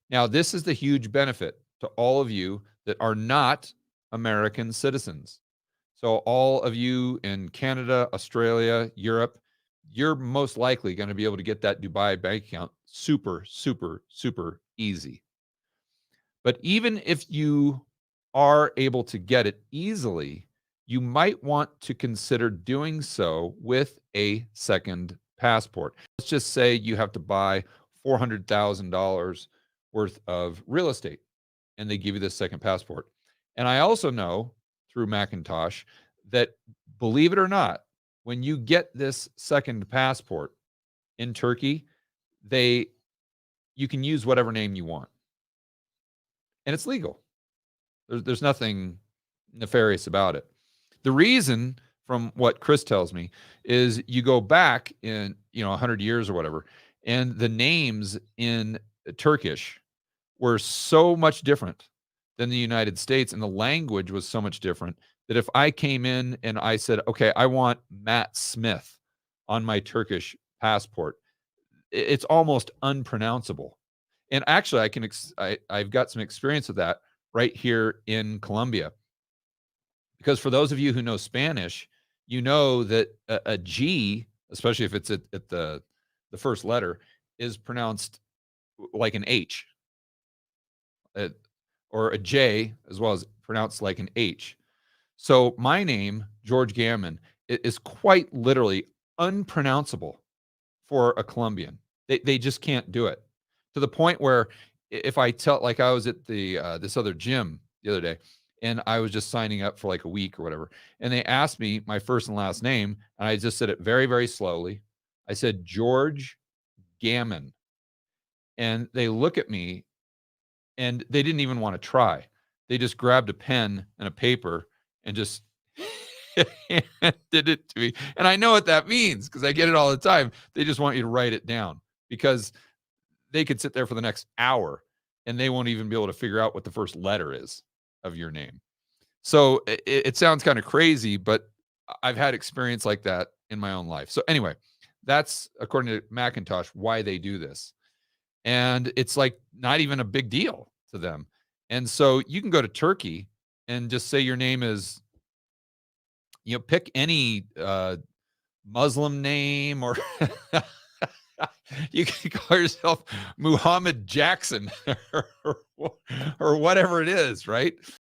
Now, this is the huge benefit to all of you that are not American citizens. So, all of you in Canada, Australia, Europe, you're most likely going to be able to get that Dubai bank account super, super, super easy. But even if you are able to get it easily, you might want to consider doing so with a second passport. Let's just say you have to buy $400,000 worth of real estate and they give you this second passport. And I also know through Macintosh that, believe it or not, when you get this second passport in Turkey, they you can use whatever name you want and it's legal. There's nothing nefarious about it. The reason, from what Chris tells me, is you go back in 100 years or whatever, and the names in Turkish were so much different than the United States, and the language was so much different that if I came in and I said, "Okay, I want Matt Smith on my Turkish passport," it's almost unpronounceable. And actually, I've got some experience with that right here in Colombia. Because for those of you who know Spanish, you know that a G, especially if it's at the first letter, is pronounced like an H, uh, or a J as well as pronounced like an H. So my name, George Gammon, is quite literally unpronounceable for a Colombian. They just can't do it, to the point where if I tell, like, I was at this other gym the other day, and I was just signing up for like a week or whatever, and they asked me my first and last name, and I just said it very, very slowly. I said, "George Gammon." And they look at me, and they didn't even wanna try. They just grabbed a pen and a paper and just did it to me, and I know what that means because I get it all the time. They just want you to write it down because they could sit there for the next hour, and they won't even be able to figure out what the first letter is of your name. So it sounds kind of crazy, but I've had experience like that in my own life. So anyway, that's according to Macintosh why they do this. And it's like not even a big deal to them. And so you can go to Turkey and just say your name is, pick any Muslim name, or you can call yourself Muhammad Jackson or whatever it is, right?